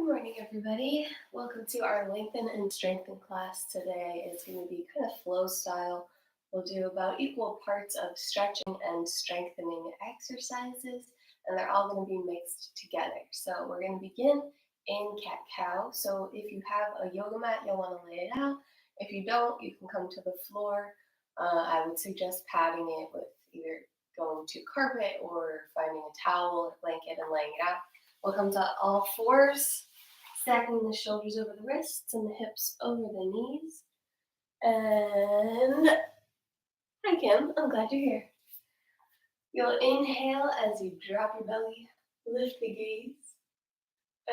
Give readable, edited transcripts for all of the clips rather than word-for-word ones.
Good morning, everybody. Welcome to our Lengthen and Strengthen class today. It's going to be kind of flow style. We'll do about equal parts of stretching and strengthening exercises, and they're all going to be mixed together. So we're going to begin in cat-cow. So if you have a yoga mat, you'll want to lay it out. If you don't, you can come to the floor. I would suggest padding it with either going to carpet or finding a towel or blanket and laying it out. We'll come to all fours, stacking the shoulders over the wrists and the hips over the knees. And hi, Kim. I'm glad you're here. You'll inhale as you drop your belly, lift the gaze.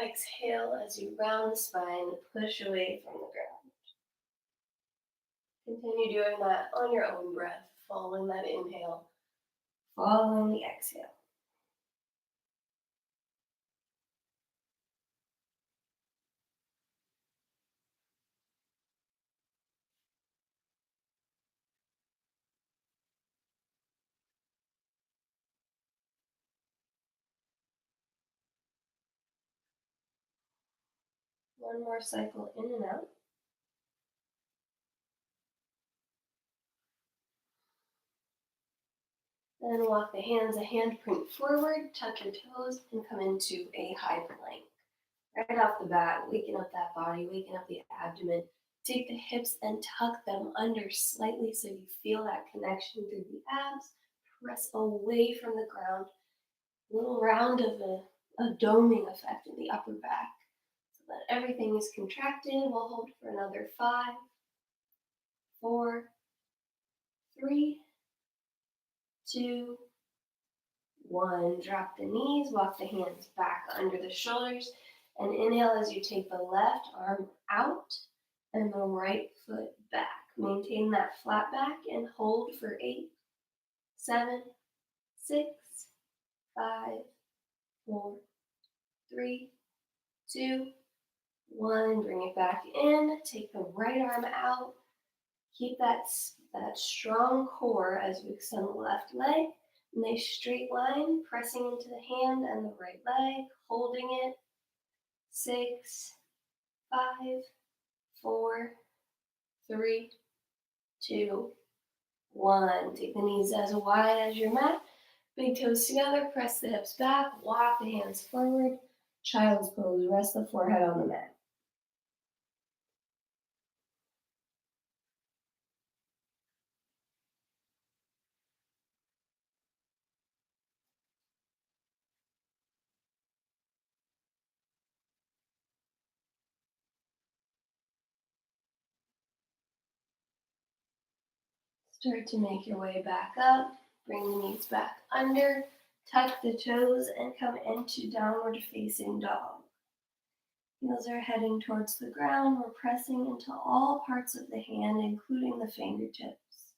Exhale as you round the spine, push away from the ground. Continue doing that on your own breath, following that inhale, following the exhale. One more cycle in and out. Then walk the hands a handprint forward, tuck your toes, and come into a high plank. Right off the bat, waking up that body, waking up the abdomen. Take the hips and tuck them under slightly so you feel that connection through the abs. Press away from the ground. A little round of a doming effect in the upper back so that everything is contracted. We'll hold for another 5, 4, 3, 2, 1. Drop the knees, walk the hands back under the shoulders, and inhale as you take the left arm out and the right foot back. Maintain that flat back and hold for 8, 7, 6, 5, 4, 3, 2, 1. Bring it back in. Take the right arm out. Keep that strong core as you extend the left leg. Nice straight line, pressing into the hand and the right leg, holding it. 6, 5, 4, 3, 2, 1. Take the knees as wide as your mat. Big toes together, press the hips back, walk the hands forward. Child's pose, rest the forehead on the mat. Start to make your way back up. Bring the knees back under. Tuck the toes and come into downward facing dog. Heels are heading towards the ground. We're pressing into all parts of the hand, including the fingertips.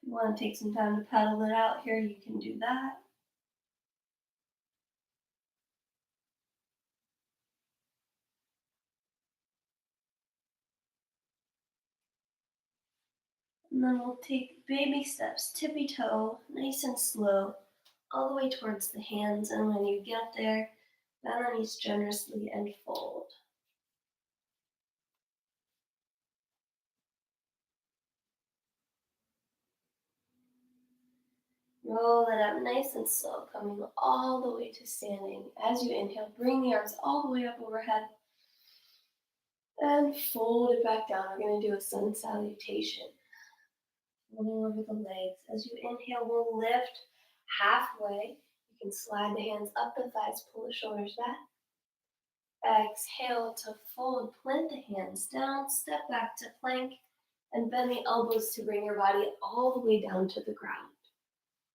If you want to take some time to pedal it out here, you can do that. And then we'll take baby steps, tippy toe, nice and slow, all the way towards the hands. And when you get there, bend the knees generously and fold. Roll it up nice and slow, coming all the way to standing. As you inhale, bring the arms all the way up overhead. And fold it back down. We're going to do a sun salutation. Folding over the legs. As you inhale, we'll lift halfway. You can slide the hands up the thighs, pull the shoulders back. Exhale to fold, plant the hands down, step back to plank, and bend the elbows to bring your body all the way down to the ground.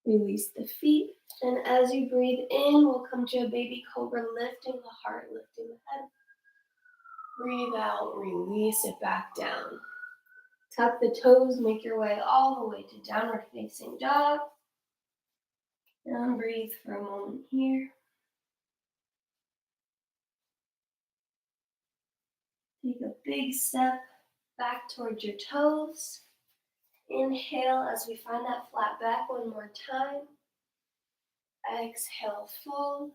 Release the feet, and as you breathe in, we'll come to a baby cobra, lifting the heart, lifting the head. Breathe out, release it back down. Tuck the toes, make your way all the way to downward facing dog. And breathe for a moment here. Take a big step back towards your toes. Inhale as we find that flat back one more time. Exhale, fold.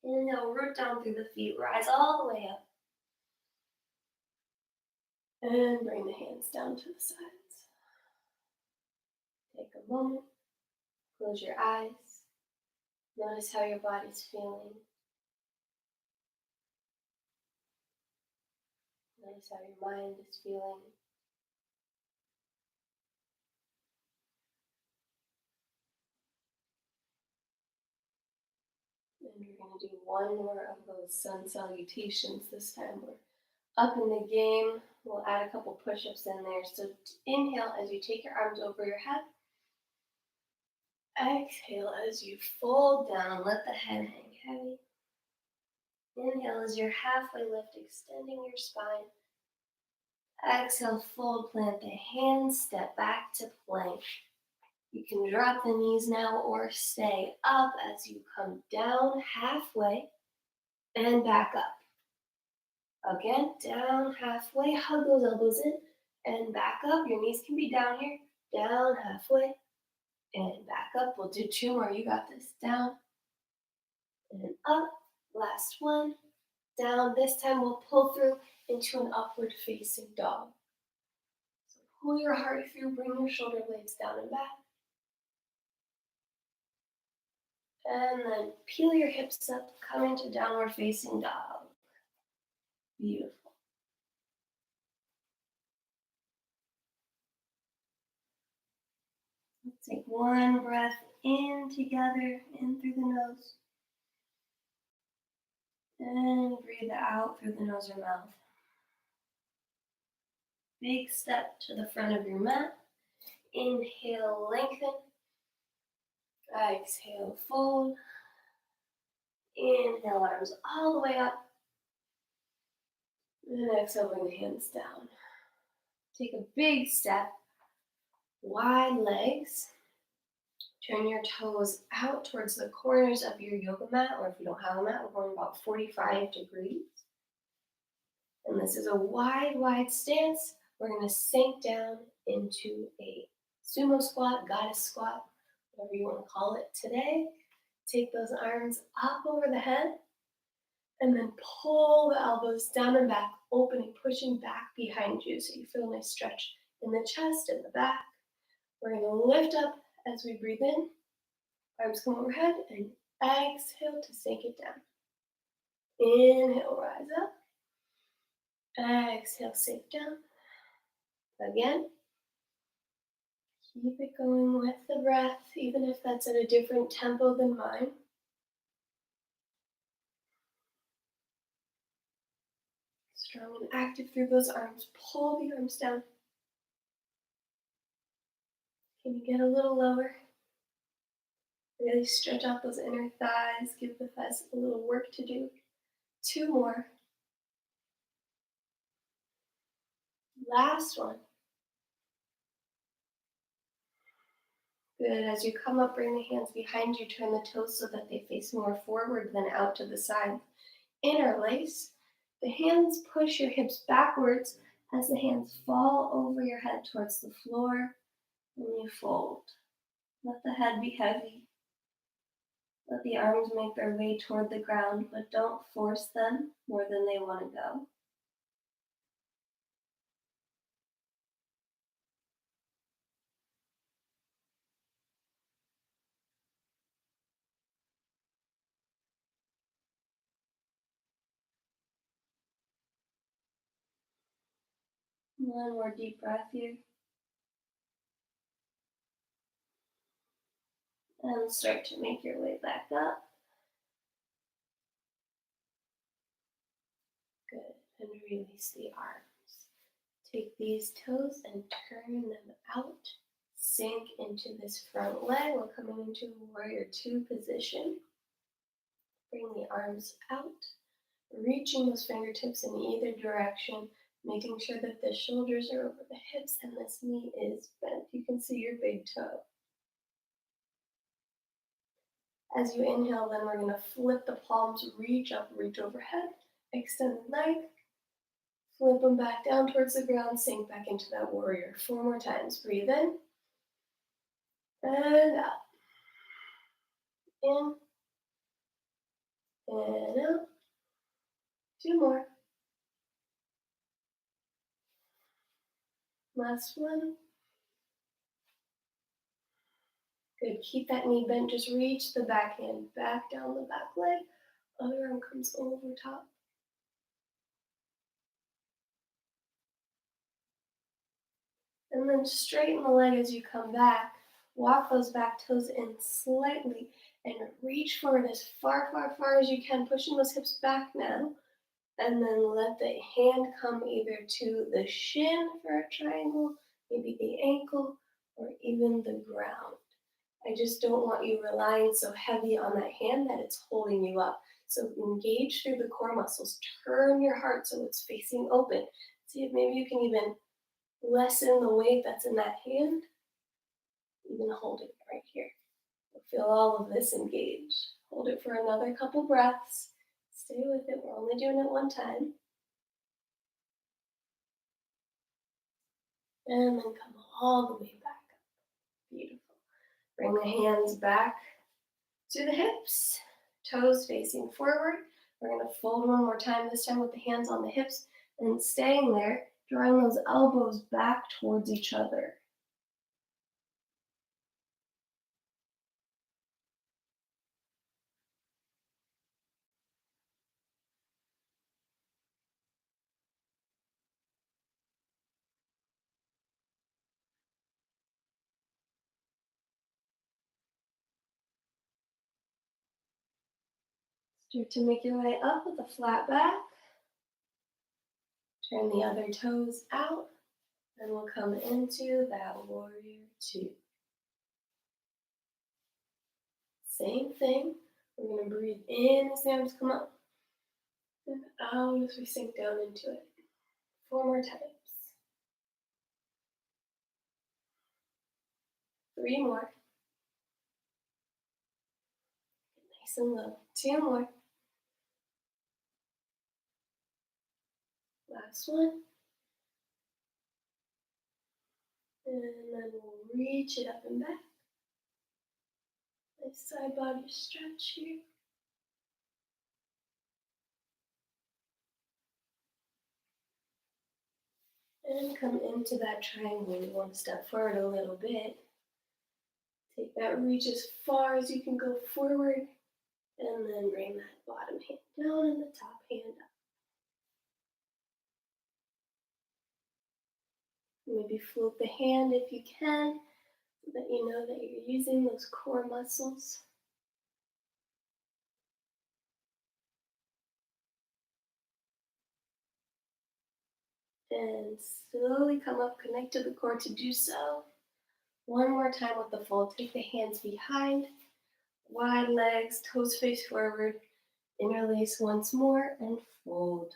Inhale, root down through the feet, rise all the way up. And bring the hands down to the sides. Take a moment, close your eyes. Notice how your body's feeling. Notice how your mind is feeling. And we're going to do one more of those sun salutations this time. We're up in the game. We'll add a couple push-ups in there. So inhale as you take your arms over your head. Exhale as you fold down. Let the head hang heavy. Inhale as your halfway lift, extending your spine. Exhale, fold, plant the hands, step back to plank. You can drop the knees now or stay up as you come down halfway and back up. Again, down halfway, hug those elbows in and back up. Your knees can be down here, down halfway and back up. We'll do two more. You got this. Down and up. Last one. Down. This time we'll pull through into an upward facing dog. So pull your heart through, bring your shoulder blades down and back. And then peel your hips up, come into downward facing dog. Beautiful. Let's take one breath in together, in through the nose. And breathe out through the nose or mouth. Big step to the front of your mat. Inhale, lengthen. Exhale, fold. Inhale, arms all the way up. And exhale, bring the hands down. Take a big step. Wide legs. Turn your toes out towards the corners of your yoga mat, or if you don't have a mat, we're going about 45 degrees. And this is a wide stance. We're going to sink down into a sumo squat, goddess squat, whatever you want to call it today. Take those arms up over the head and then pull the elbows down and back, opening, pushing back behind you so you feel a nice stretch in the chest and the back. We're going to lift up as we breathe in. Arms come overhead and exhale to sink it down. Inhale, rise up. Exhale, sink down. Again. Keep it going with the breath, even if that's at a different tempo than mine. Strong and active through those arms. Pull the arms down. Can you get a little lower? Really stretch out those inner thighs. Give the thighs a little work to do. Two more. Last one. Good. As you come up, bring the hands behind you. Turn the toes so that they face more forward than out to the side. Interlace. The hands push your hips backwards as the hands fall over your head towards the floor. And you fold. Let the head be heavy. Let the arms make their way toward the ground, but don't force them more than they want to go. One more deep breath here. And start to make your way back up. Good. And release the arms. Take these toes and turn them out. Sink into this front leg. We're coming into warrior two position. Bring the arms out. Reaching those fingertips in either direction. Making sure that the shoulders are over the hips and this knee is bent. You can see your big toe. As you inhale, then we're going to flip the palms, reach up, reach overhead, extend the leg, flip them back down towards the ground, sink back into that warrior. 4 more times. Breathe in and out. In And out. Two more. Last one. Good. Keep that knee bent. Just reach the back hand back down the back leg. Other arm comes over top. And then straighten the leg as you come back. Walk those back toes in slightly and reach forward as far, far, far as you can, pushing those hips back now. And then let the hand come either to the shin for a triangle, maybe the ankle, or even the ground. I just don't want you relying so heavy on that hand that it's holding you up. So engage through the core muscles. Turn your heart so it's facing open. See if maybe you can even lessen the weight that's in that hand. Even hold it right here. Feel all of this engage. Hold it for another couple breaths. Stay with it. We're only doing it one time. And then come all the way back up. Beautiful. Bring the hands back to the hips. Toes facing forward. We're going to fold one more time, this time with the hands on the hips. And staying there, drawing those elbows back towards each other. Start to make your way up with a flat back. Turn the other toes out. And we'll come into that warrior two. Same thing. We're going to breathe in as the arms come up. And out as we sink down into it. 4 more times. 3 more. Nice and low. 2 more. Last one. And then we'll reach it up and back. Nice side body stretch here. And come into that triangle. You want to step forward a little bit. Take that reach as far as you can go forward. And then bring that bottom hand down and the top hand up. Maybe float the hand if you can, so that you know that you're using those core muscles. And slowly come up, connect to the core to do so. One more time with the fold. Take the hands behind, wide legs, toes face forward, interlace once more, and fold.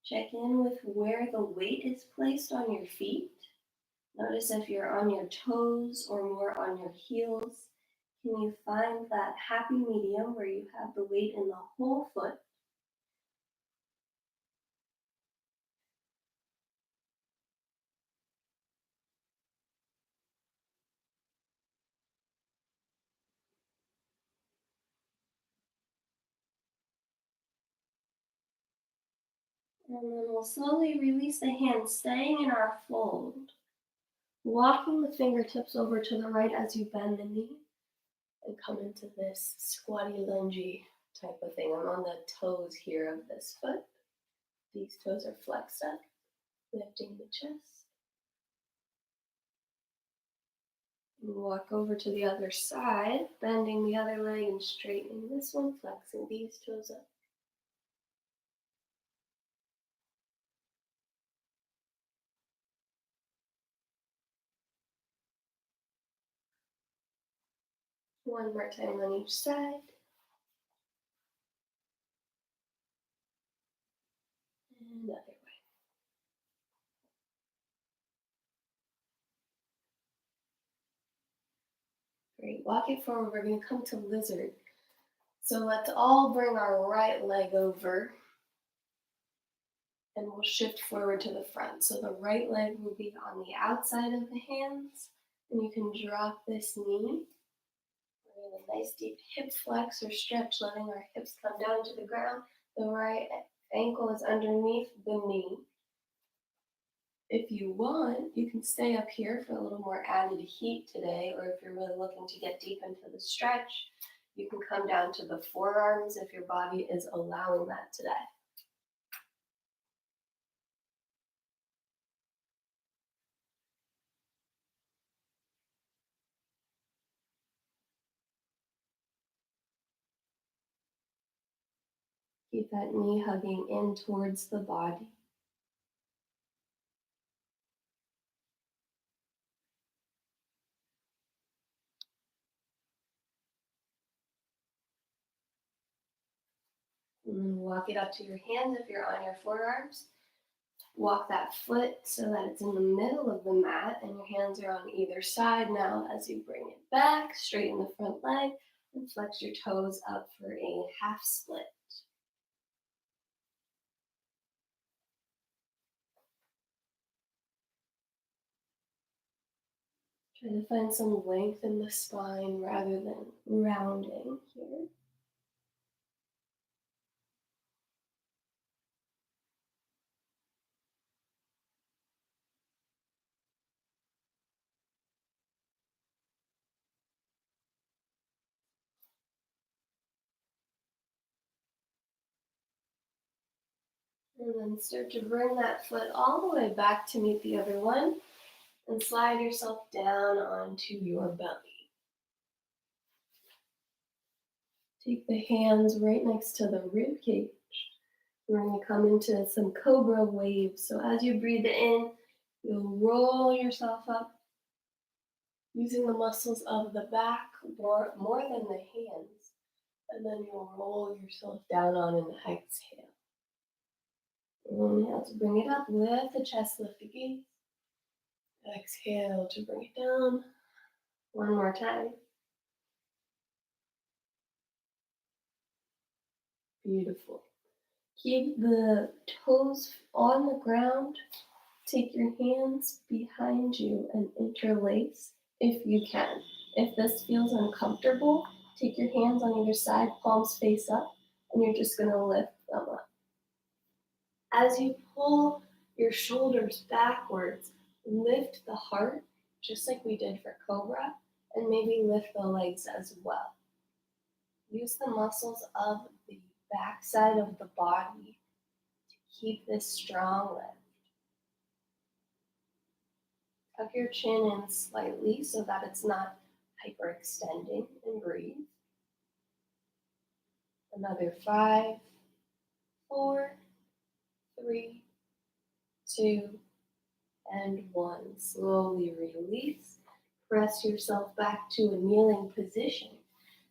Check in with where the weight is placed on your feet. Notice if you're on your toes or more on your heels. Can you find that happy medium where you have the weight in the whole foot? And then we'll slowly release the hands, staying in our fold. Walking the fingertips over to the right as you bend the knee and come into this squatty lungy type of thing. I'm on the toes here of this foot. These toes are flexed up, lifting the chest. And walk over to the other side, bending the other leg and straightening this one, flexing these toes up. One more time on each side. And other way. Great. Walk it forward. We're going to come to lizard. So let's all bring our right leg over. And we'll shift forward to the front. So the right leg will be on the outside of the hands. And you can drop this knee. We're in a nice deep hip flex or stretch, letting our hips come down to the ground. The right ankle is underneath the knee. If you want, you can stay up here for a little more added heat today, or if you're really looking to get deep into the stretch, you can come down to the forearms if your body is allowing that today. Keep that knee hugging in towards the body. And then walk it up to your hands if you're on your forearms. Walk that foot so that it's in the middle of the mat and your hands are on either side now as you bring it back, straighten the front leg, and flex your toes up for a half split. Try to find some length in the spine rather than rounding here. And then start to bring that foot all the way back to meet the other one and slide yourself down onto your belly. Take the hands right next to the rib cage. We're going to come into some cobra waves. So as you breathe in, you'll roll yourself up using the muscles of the back more than the hands. And then you'll roll yourself down on an exhale. Inhale to bring it up, lift the chest, lift the gaze. Exhale to bring it down. One more time. Beautiful. Keep the toes on the ground. Take your hands behind you and interlace if you can. If this feels uncomfortable, take your hands on either side, palms face up, and you're just going to lift them up. As you pull your shoulders backwards, lift the heart, just like we did for Cobra, and maybe lift the legs as well. Use the muscles of the backside of the body to keep this strong lift. Tuck your chin in slightly so that it's not hyperextending, and breathe. Another 5, 4, 3, 2, and 1. Slowly release. Press yourself back to a kneeling position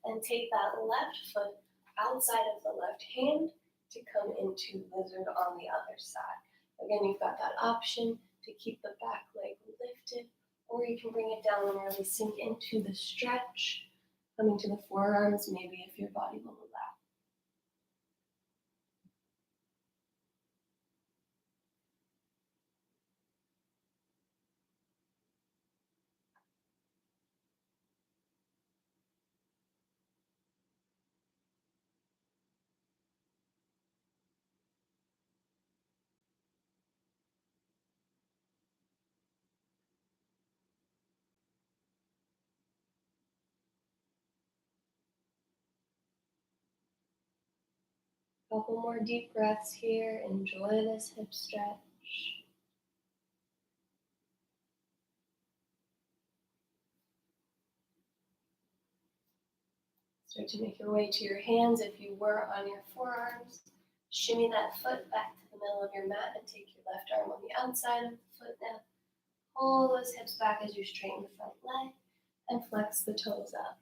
and take that left foot outside of the left hand to come into lizard on the other side. Again, you've got that option to keep the back leg lifted, or you can bring it down and really sink into the stretch, coming to the forearms, maybe if your body will allow. Couple more deep breaths here. Enjoy this hip stretch. Start to make your way to your hands if you were on your forearms. Shimmy that foot back to the middle of your mat and take your left arm on the outside of the foot now. Pull those hips back as you straighten the front leg and flex the toes up.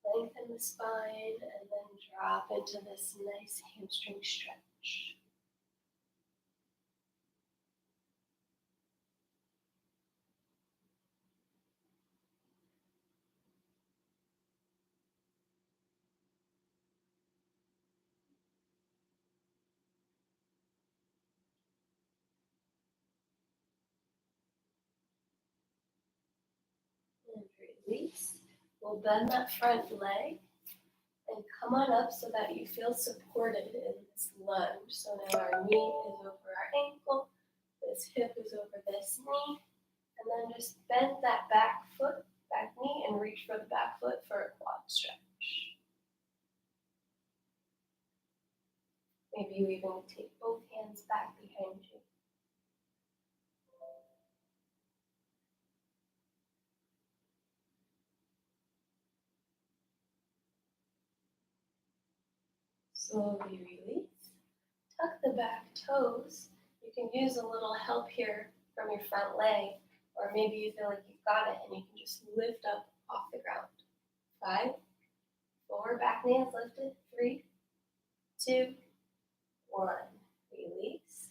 Lengthen the spine and then drop into this nice hamstring stretch. Release. We'll bend that front leg and come on up so that you feel supported in this lunge. So now our knee is over our ankle, this hip is over this knee, and then just bend that back foot, back knee, and reach for the back foot for a quad stretch. Maybe you even take both hands back behind you. Slowly release. Tuck the back toes. You can use a little help here from your front leg, or maybe you feel like you've got it and you can just lift up off the ground. 5, 4, back knee is lifted. 3, 2, 1. Release.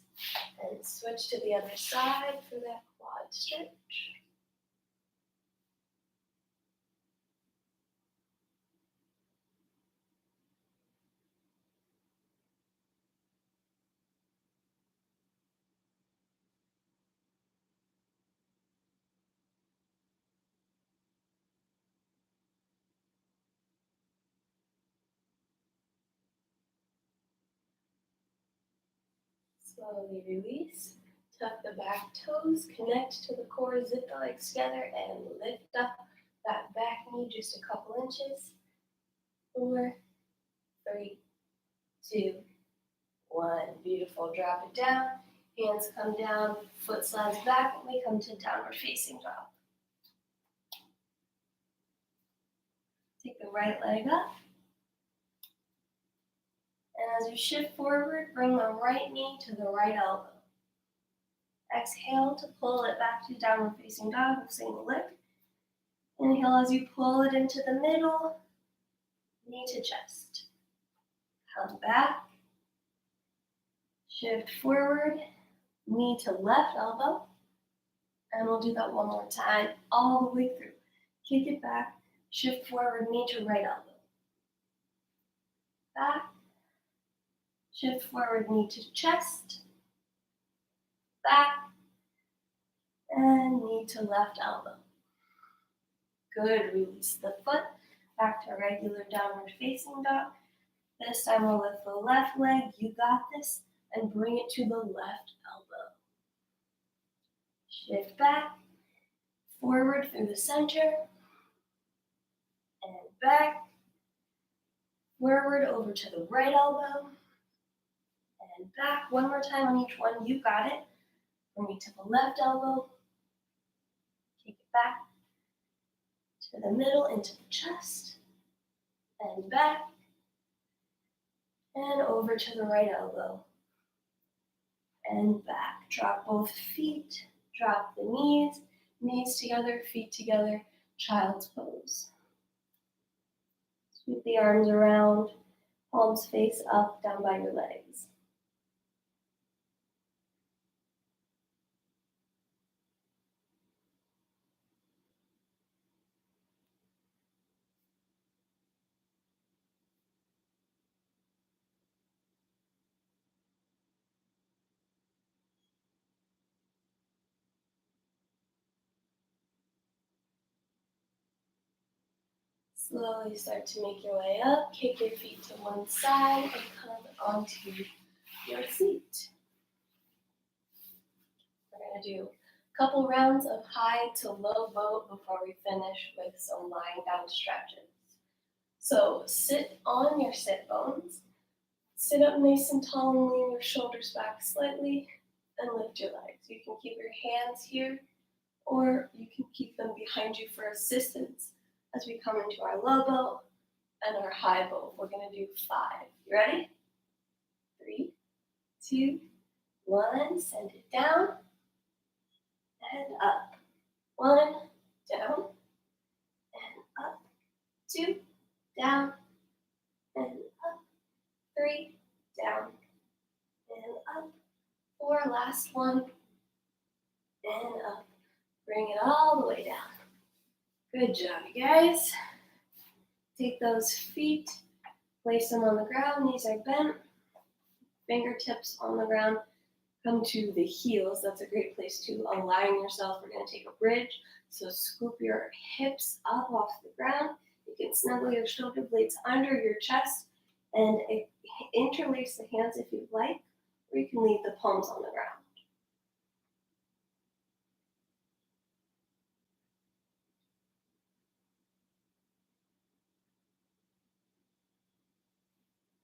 And switch to the other side for that quad stretch. Slowly release. Tuck the back toes, connect to the core, zip the legs together, and lift up that back knee just a couple inches. 4, 3, 2, 1. Beautiful. Drop it down. Hands come down, foot slides back, and we come to downward facing dog. Take the right leg up. And as you shift forward, bring the right knee to the right elbow. Exhale to pull it back to downward facing dog with single leg. Inhale as you pull it into the middle, knee to chest. Come back, shift forward, knee to left elbow. And we'll do that one more time, all the way through. Kick it back, shift forward, knee to right elbow. Back, shift forward, knee to chest. Back, and knee to left elbow. Good, release the foot, back to regular downward facing dog. This time we'll lift the left leg, you got this, and bring it to the left elbow. Shift back, forward through the center, and back, forward over to the right elbow, and back. One more time on each one, you got it. Bring it to the left elbow, take it back to the middle into the chest, and back, and over to the right elbow, and back. Drop both feet, drop the knees together, feet together, child's pose. Sweep the arms around, palms face up, down by your legs. Slowly start to make your way up. Kick your feet to one side and come onto your seat. We're going to do a couple rounds of high to low boat before we finish with some lying down stretches. So sit on your sit bones. Sit up nice and tall and lean your shoulders back slightly and lift your legs. You can keep your hands here or you can keep them behind you for assistance as we come into our low boat and our high boat. We're going to do 5. You ready? 3, 2, 1. Send it down and up. 1, down and up. 2, down and up. 3, down and up. 4, last one, and up. Bring it all the way down. Good job, you guys. Take those feet, place them on the ground. Knees are bent, fingertips on the ground. Come to the heels. That's a great place to align yourself. We're going to take a bridge. So scoop your hips up off the ground. You can snuggle your shoulder blades under your chest and interlace the hands if you'd like, or you can leave the palms on the ground.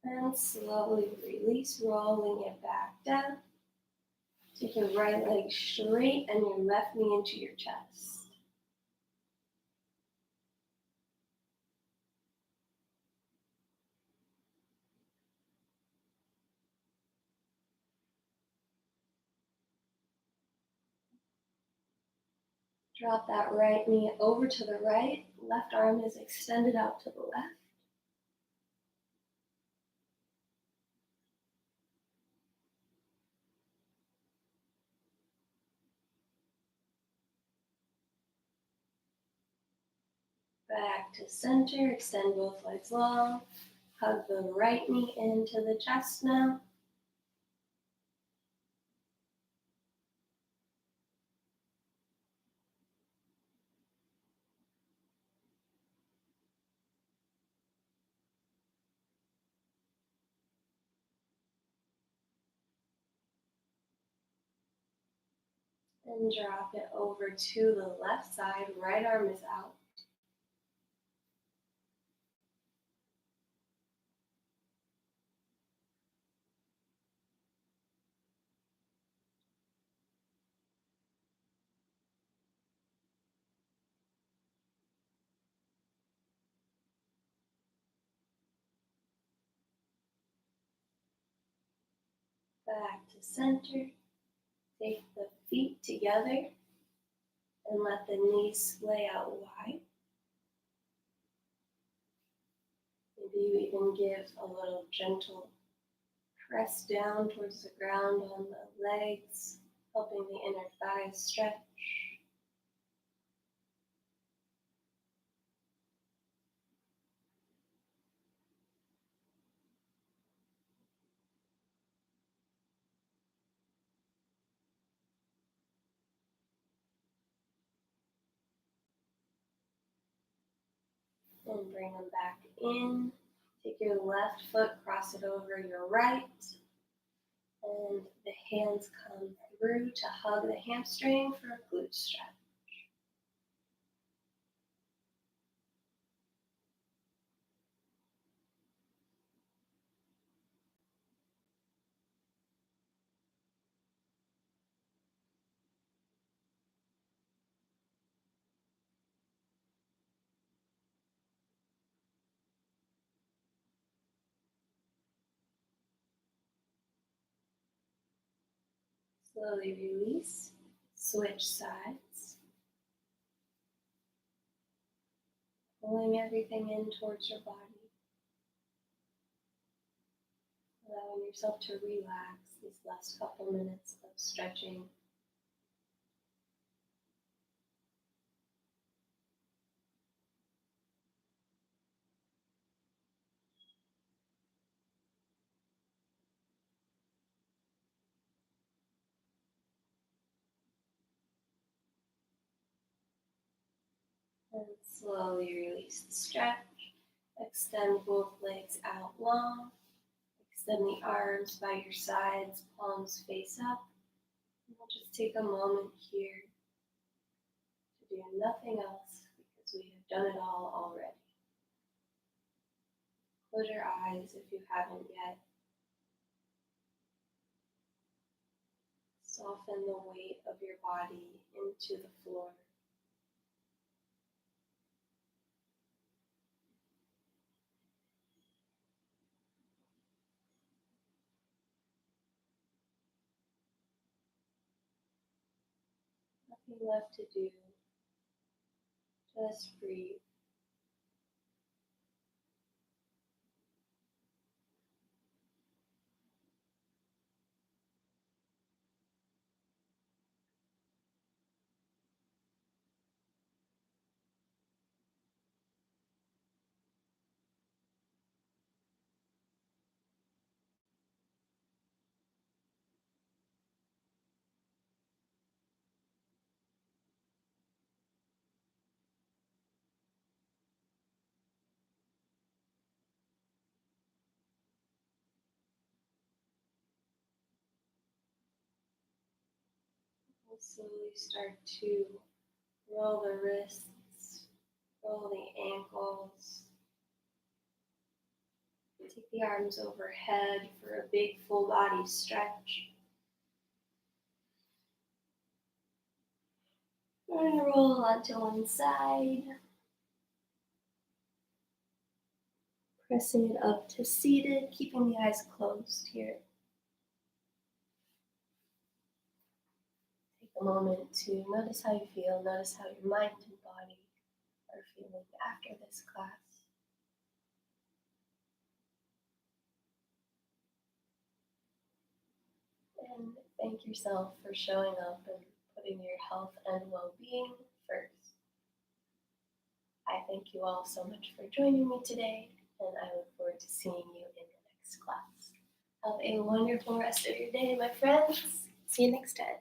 And slowly release, rolling it back down. Take your right leg straight and your left knee into your chest. Drop that right knee over to the right. Left arm is extended out to the left. Back to center. Extend both legs long. Hug the right knee into the chest now. And drop it over to the left side. Right arm is out. Back to center. Take the feet together and let the knees splay out wide. Maybe you even give a little gentle press down towards the ground on the legs, helping the inner thighs stretch. And bring them back in. Take your left foot, cross it over your right, and the hands come through to hug the hamstring for a glute stretch. Slowly release, switch sides, pulling everything in towards your body, allowing yourself to relax these last couple minutes of stretching. And slowly release the stretch. Extend both legs out long. Extend the arms by your sides, palms face up. And we'll just take a moment here to do nothing else because we have done it all already. Close your eyes if you haven't yet. Soften the weight of your body into the floor. Nothing left to do. Just breathe. Slowly start to roll the wrists, roll the ankles. Take the arms overhead for a big full body stretch. And roll onto one side. Pressing it up to seated, keeping the eyes closed here. Take a moment to notice how you feel, notice how your mind and body are feeling after this class. And thank yourself for showing up and putting your health and well-being first. I thank you all so much for joining me today, and I look forward to seeing you in the next class. Have a wonderful rest of your day, my friends. See you next time.